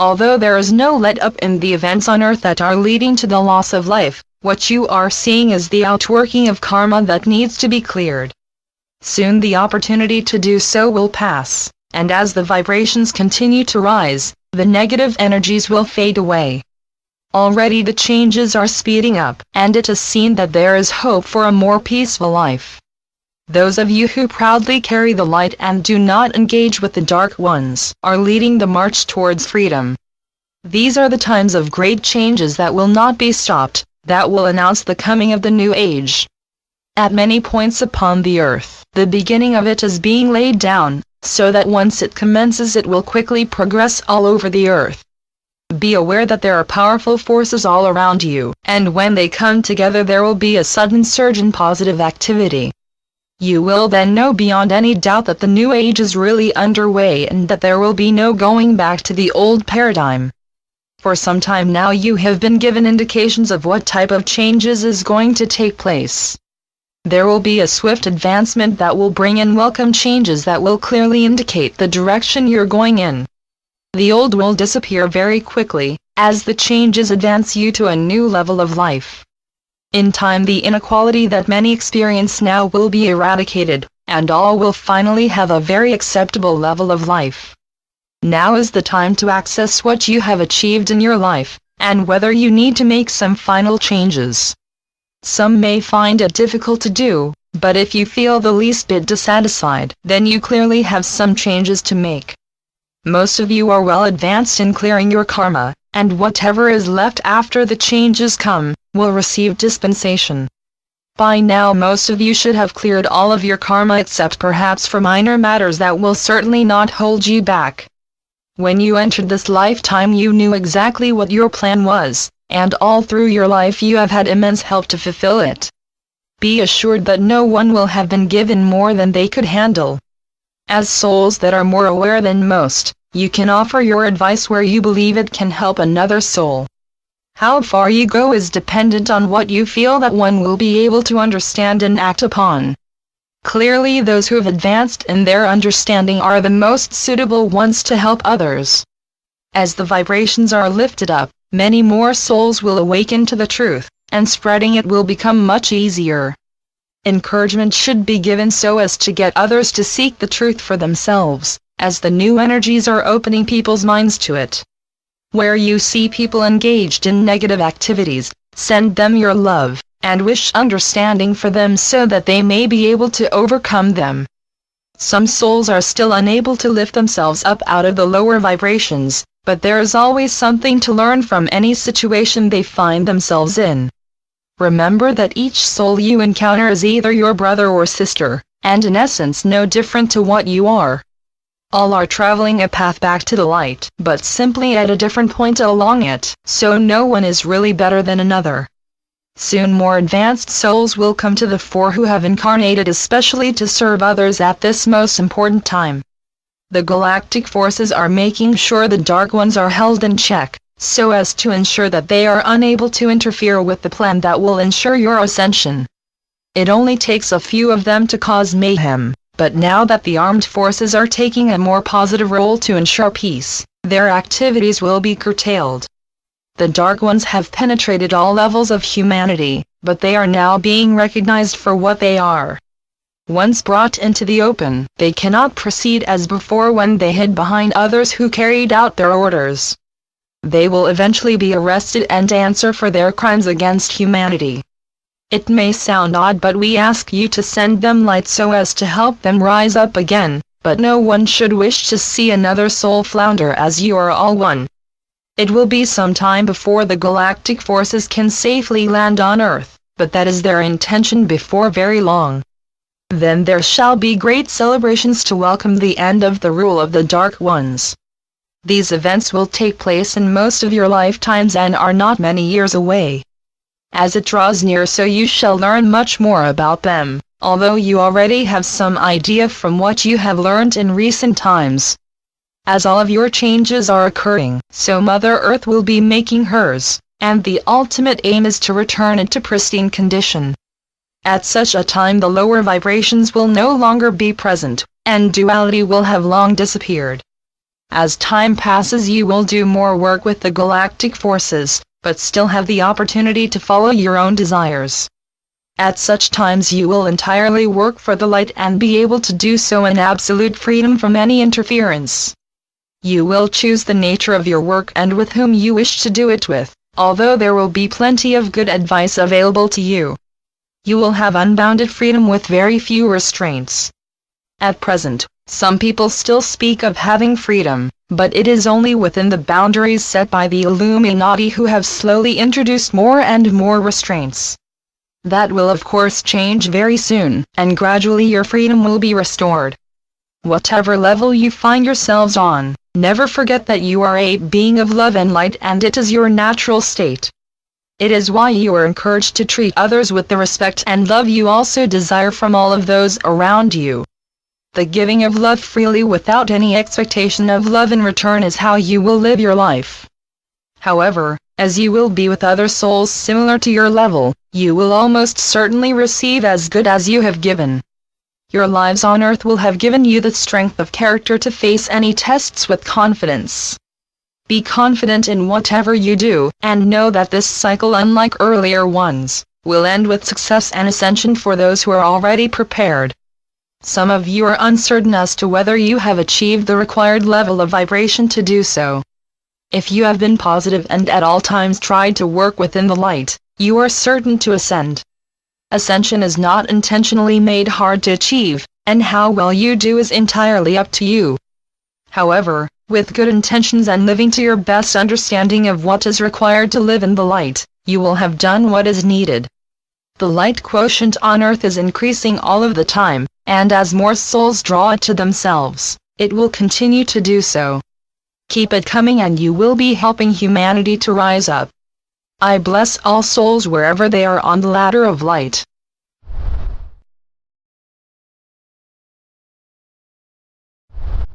Although there is no let-up in the events on earth that are leading to the loss of life, what you are seeing is the outworking of karma that needs to be cleared. Soon the opportunity to do so will pass, and as the vibrations continue to rise, the negative energies will fade away. Already the changes are speeding up, and it is seen that there is hope for a more peaceful life. Those of you who proudly carry the light and do not engage with the dark ones are leading the march towards freedom. These are the times of great changes that will not be stopped, that will announce the coming of the new age. At many points upon the earth, the beginning of it is being laid down, so that once it commences it will quickly progress all over the earth. Be aware that there are powerful forces all around you, and when they come together there will be a sudden surge in positive activity. You will then know beyond any doubt that the new age is really underway and that there will be no going back to the old paradigm. For some time now you have been given indications of what type of changes is going to take place. There will be a swift advancement that will bring in welcome changes that will clearly indicate the direction you're going in. The old will disappear very quickly, as the changes advance you to a new level of life. In time the inequality that many experience now will be eradicated, and all will finally have a very acceptable level of life. Now is the time to access what you have achieved in your life, and whether you need to make some final changes. Some may find it difficult to do, but if you feel the least bit dissatisfied, then you clearly have some changes to make. Most of you are well advanced in clearing your karma, and whatever is left after the changes come, will receive dispensation. By now most of you should have cleared all of your karma except perhaps for minor matters that will certainly not hold you back. When you entered this lifetime you knew exactly what your plan was, and all through your life you have had immense help to fulfill it. Be assured that no one will have been given more than they could handle. As souls that are more aware than most, you can offer your advice where you believe it can help another soul. How far you go is dependent on what you feel that one will be able to understand and act upon. Clearly those who have advanced in their understanding are the most suitable ones to help others. As the vibrations are lifted up, many more souls will awaken to the truth, and spreading it will become much easier. Encouragement should be given so as to get others to seek the truth for themselves, as the new energies are opening people's minds to it. Where you see people engaged in negative activities, send them your love, and wish understanding for them so that they may be able to overcome them. Some souls are still unable to lift themselves up out of the lower vibrations, but there is always something to learn from any situation they find themselves in. Remember that each soul you encounter is either your brother or sister, and in essence no different to what you are. All are traveling a path back to the light, but simply at a different point along it, so no one is really better than another. Soon more advanced souls will come to the fore who have incarnated especially to serve others at this most important time. The galactic forces are making sure the dark ones are held in check, so as to ensure that they are unable to interfere with the plan that will ensure your ascension. It only takes a few of them to cause mayhem, but now that the armed forces are taking a more positive role to ensure peace, their activities will be curtailed. The dark ones have penetrated all levels of humanity, but they are now being recognized for what they are. Once brought into the open, they cannot proceed as before when they hid behind others who carried out their orders. They will eventually be arrested and answer for their crimes against humanity. It may sound odd, but we ask you to send them light so as to help them rise up again, but no one should wish to see another soul flounder, as you are all one. It will be some time before the galactic forces can safely land on Earth, but that is their intention before very long. Then there shall be great celebrations to welcome the end of the rule of the Dark Ones. These events will take place in most of your lifetimes and are not many years away. As it draws near, so you shall learn much more about them, although you already have some idea from what you have learned in recent times. As all of your changes are occurring, so Mother Earth will be making hers, and the ultimate aim is to return it to pristine condition. At such a time the lower vibrations will no longer be present, and duality will have long disappeared. As time passes, you will do more work with the galactic forces, but still have the opportunity to follow your own desires. At such times you will entirely work for the light and be able to do so in absolute freedom from any interference. You will choose the nature of your work and with whom you wish to do it with, although there will be plenty of good advice available to you. You will have unbounded freedom with very few restraints. At present, some people still speak of having freedom, but it is only within the boundaries set by the Illuminati, who have slowly introduced more and more restraints. That will of course change very soon, and gradually your freedom will be restored. Whatever level you find yourselves on, never forget that you are a being of love and light, and it is your natural state. It is why you are encouraged to treat others with the respect and love you also desire from all of those around you. The giving of love freely without any expectation of love in return is how you will live your life. However, as you will be with other souls similar to your level, you will almost certainly receive as good as you have given. Your lives on earth will have given you the strength of character to face any tests with confidence. Be confident in whatever you do, and know that this cycle, unlike earlier ones, will end with success and ascension for those who are already prepared. Some of you are uncertain as to whether you have achieved the required level of vibration to do so. If you have been positive and at all times tried to work within the light, you are certain to ascend. Ascension is not intentionally made hard to achieve, and how well you do is entirely up to you. However, with good intentions and living to your best understanding of what is required to live in the light, you will have done what is needed. The light quotient on earth is increasing all of the time, and as more souls draw it to themselves, it will continue to do so. Keep it coming and you will be helping humanity to rise up. I bless all souls wherever they are on the ladder of light.